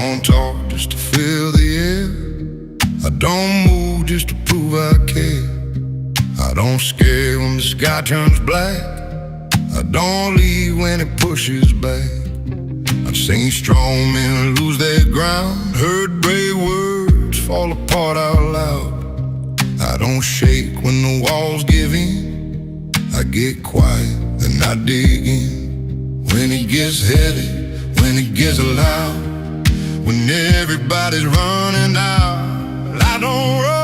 don't talk just to fill the air. I don't move just to prove I care. I don't scare when the sky turns black. I don't leave when it pushes back. I've seen strong men lose their ground, heard brave words fall apart out loud. I don't shake when the walls give in. I get quiet and I dig in. When it gets heavy, when it gets loud, when everybody's running out, I don't run.